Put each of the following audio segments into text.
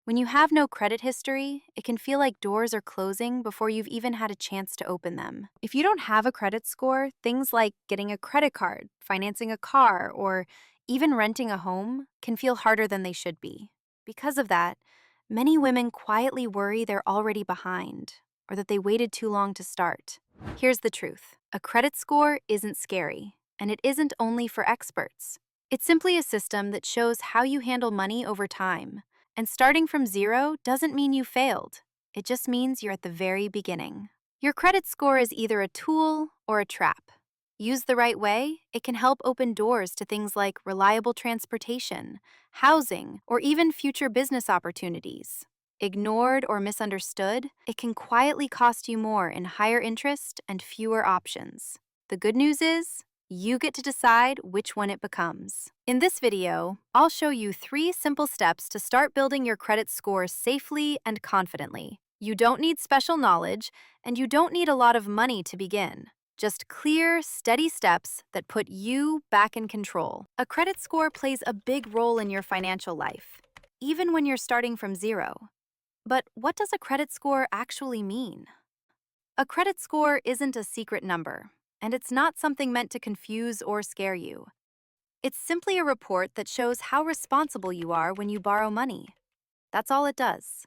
When you have no credit history, it can feel like doors are closing before you've even had a chance to open them. If you don't have a credit score, things like getting a credit card, financing a car, or even renting a home can feel harder than they should be. Because of that, many women quietly worry they're already behind or that they waited too long to start. Here's the truth: a credit score isn't scary, and it isn't only for experts. It's simply a system that shows how you handle money over time. And starting from zero doesn't mean you failed. It just means you're at the very beginning. Your credit score is either a tool or a trap. Used the right way, it can help open doors to things like reliable transportation, housing, or even future business opportunities. Ignored or misunderstood, it can quietly cost you more in higher interest and fewer options. The good news is, you get to decide which one it becomes. In this video, I'll show you 3 simple steps to start building your credit score safely and confidently. You don't need special knowledge, and you don't need a lot of money to begin. Just clear, steady steps that put you back in control. A credit score plays a big role in your financial life, even when you're starting from zero. But what does a credit score actually mean? A credit score isn't a secret number, and it's not something meant to confuse or scare you. It's simply a report that shows how responsible you are when you borrow money. That's all it does.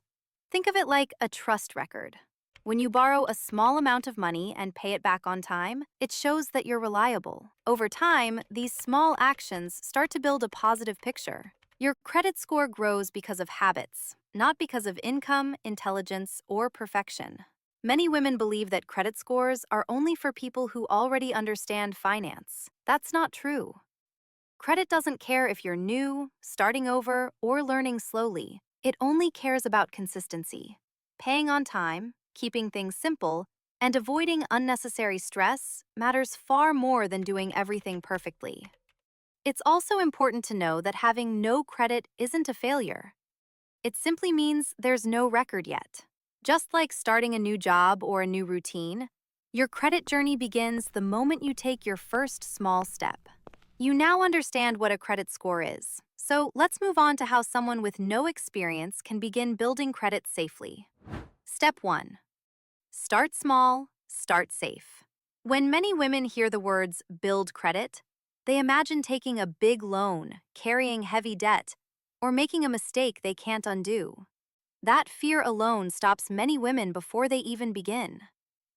Think of it like a trust record. When you borrow a small amount of money and pay it back on time, it shows that you're reliable. Over time, these small actions start to build a positive picture. Your credit score grows because of habits, not because of income, intelligence, or perfection. Many women believe that credit scores are only for people who already understand finance. That's not true. Credit doesn't care if you're new, starting over, or learning slowly. It only cares about consistency. Paying on time, keeping things simple, and avoiding unnecessary stress matters far more than doing everything perfectly. It's also important to know that having no credit isn't a failure. It simply means there's no record yet. Just like starting a new job or a new routine, your credit journey begins the moment you take your first small step. You now understand what a credit score is, so let's move on to how someone with no experience can begin building credit safely. Step 1. Start small, start safe. When many women hear the words build credit, they imagine taking a big loan, carrying heavy debt, or making a mistake they can't undo. That fear alone stops many women before they even begin.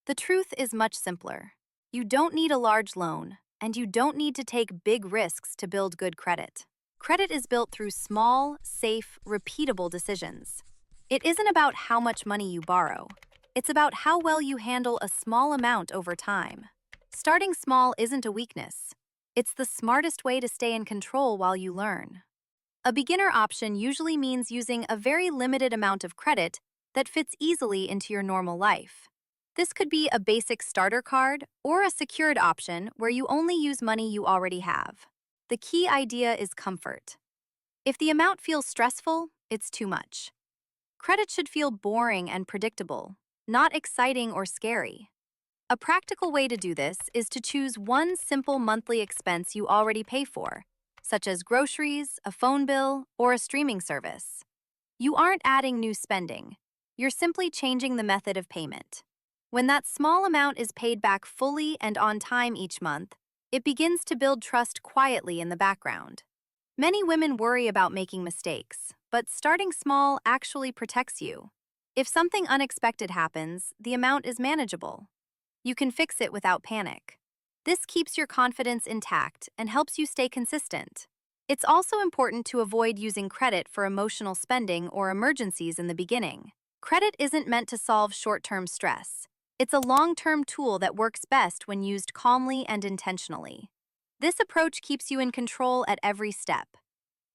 The truth is much simpler. You don't need a large loan, and you don't need to take big risks to build good credit. Credit is built through small, safe, repeatable decisions. It isn't about how much money you borrow. It's about how well you handle a small amount over time. Starting small isn't a weakness. It's the smartest way to stay in control while you learn. A beginner option usually means using a very limited amount of credit that fits easily into your normal life. This could be a basic starter card or a secured option where you only use money you already have. The key idea is comfort. If the amount feels stressful, it's too much. Credit should feel boring and predictable, not exciting or scary. A practical way to do this is to choose one simple monthly expense you already pay for, such as groceries, a phone bill, or a streaming service. You aren't adding new spending. You're simply changing the method of payment. When that small amount is paid back fully and on time each month, it begins to build trust quietly in the background. Many women worry about making mistakes, but starting small actually protects you. If something unexpected happens, the amount is manageable. You can fix it without panic. This keeps your confidence intact and helps you stay consistent. It's also important to avoid using credit for emotional spending or emergencies in the beginning. Credit isn't meant to solve short-term stress. It's a long-term tool that works best when used calmly and intentionally. This approach keeps you in control at every step.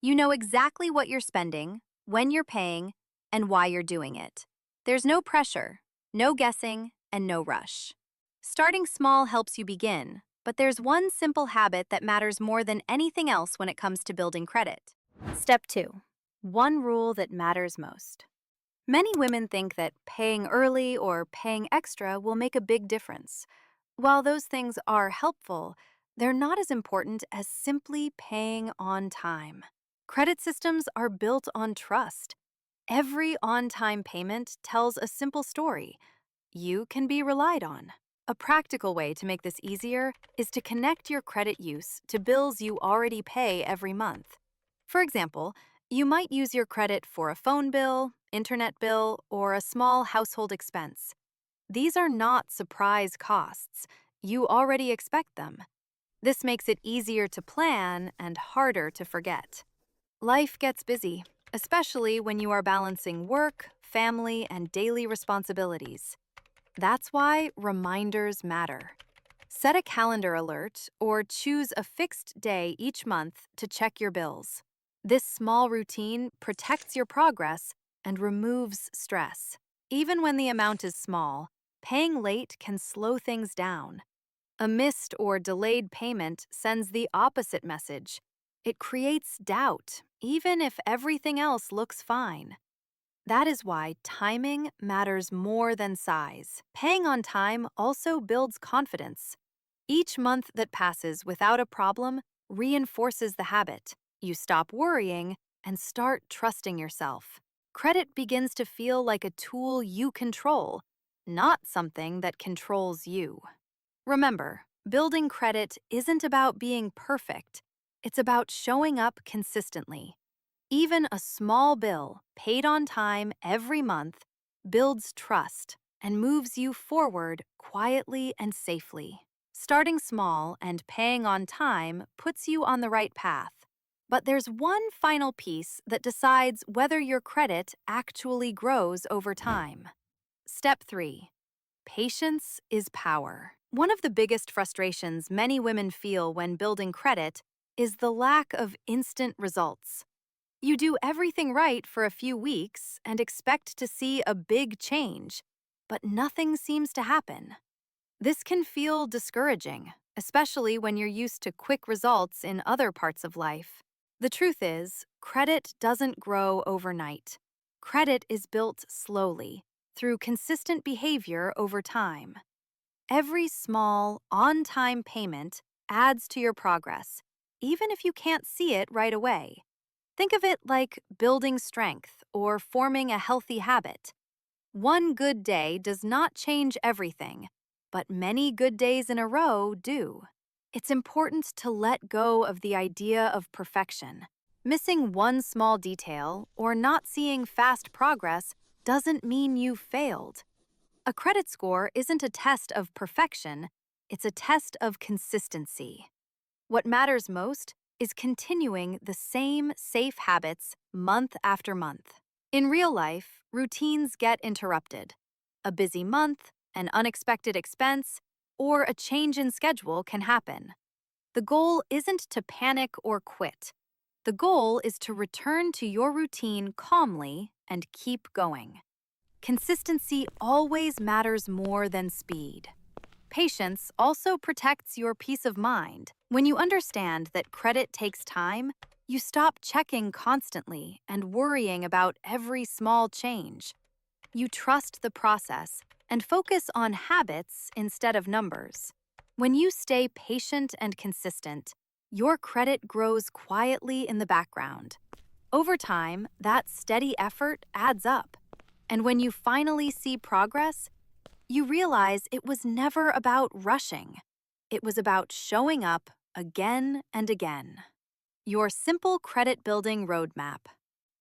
You know exactly what you're spending, when you're paying, and why you're doing it. There's no pressure, no guessing, and no rush. Starting small helps you begin, but there's one simple habit that matters more than anything else when it comes to building credit. Step 2. One rule that matters most. Many women think that paying early or paying extra will make a big difference. While those things are helpful, they're not as important as simply paying on time. Credit systems are built on trust. Every on-time payment tells a simple story. You can be relied on. A practical way to make this easier is to connect your credit use to bills you already pay every month. For example, you might use your credit for a phone bill, internet bill, or a small household expense. These are not surprise costs. You already expect them. This makes it easier to plan and harder to forget. Life gets busy, especially when you are balancing work, family, and daily responsibilities. That's why reminders matter. Set a calendar alert or choose a fixed day each month to check your bills. This small routine protects your progress and removes stress. Even when the amount is small, paying late can slow things down. A missed or delayed payment sends the opposite message. It creates doubt, even if everything else looks fine. That is why timing matters more than size. Paying on time also builds confidence. Each month that passes without a problem reinforces the habit. You stop worrying and start trusting yourself. Credit begins to feel like a tool you control, not something that controls you. Remember, building credit isn't about being perfect. It's about showing up consistently. Even a small bill, paid on time every month, builds trust and moves you forward quietly and safely. Starting small and paying on time puts you on the right path. But there's one final piece that decides whether your credit actually grows over time. Step 3. Patience is power. One of the biggest frustrations many women feel when building credit is the lack of instant results. You do everything right for a few weeks and expect to see a big change, but nothing seems to happen. This can feel discouraging, especially when you're used to quick results in other parts of life. The truth is, credit doesn't grow overnight. Credit is built slowly, through consistent behavior over time. Every small, on-time payment adds to your progress, even if you can't see it right away. Think of it like building strength or forming a healthy habit. One good day does not change everything, but many good days in a row do. It's important to let go of the idea of perfection. Missing one small detail or not seeing fast progress doesn't mean you've failed. A credit score isn't a test of perfection, it's a test of consistency. What matters most is continuing the same safe habits month after month. In real life, routines get interrupted. A busy month, an unexpected expense, or a change in schedule can happen. The goal isn't to panic or quit. The goal is to return to your routine calmly and keep going. Consistency always matters more than speed. Patience also protects your peace of mind. When you understand that credit takes time, you stop checking constantly and worrying about every small change. You trust the process and focus on habits instead of numbers. When you stay patient and consistent, your credit grows quietly in the background. Over time, that steady effort adds up. And when you finally see progress, you realize it was never about rushing. It was about showing up again and again. Your simple credit building roadmap.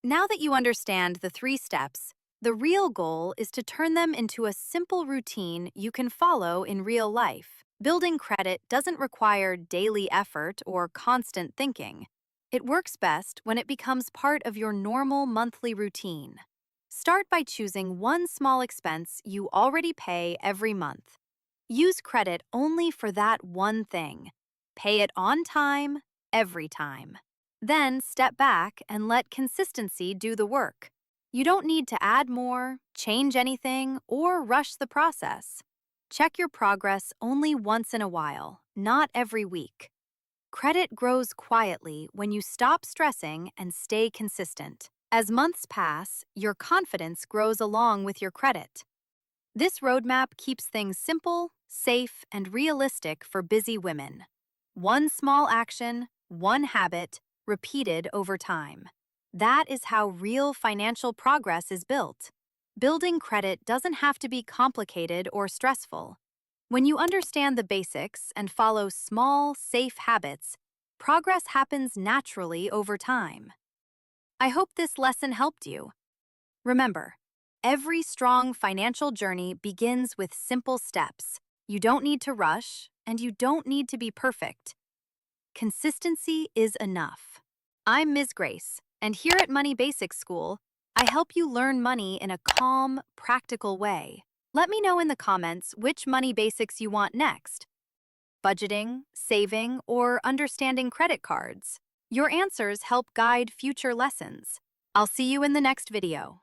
Now that you understand the 3 steps, the real goal is to turn them into a simple routine you can follow in real life. Building credit doesn't require daily effort or constant thinking. It works best when it becomes part of your normal monthly routine. Start by choosing one small expense you already pay every month. Use credit only for that one thing. Pay it on time, every time. Then step back and let consistency do the work. You don't need to add more, change anything, or rush the process. Check your progress only once in a while, not every week. Credit grows quietly when you stop stressing and stay consistent. As months pass, your confidence grows along with your credit. This roadmap keeps things simple, safe, and realistic for busy women. One small action, one habit, repeated over time. That is how real financial progress is built. Building credit doesn't have to be complicated or stressful. When you understand the basics and follow small, safe habits, progress happens naturally over time. I hope this lesson helped you. Remember, every strong financial journey begins with simple steps. You don't need to rush, and you don't need to be perfect. Consistency is enough. I'm Ms. Grace, and here at Money Basics School, I help you learn money in a calm, practical way. Let me know in the comments which money basics you want next: budgeting, saving, or understanding credit cards. Your answers help guide future lessons. I'll see you in the next video.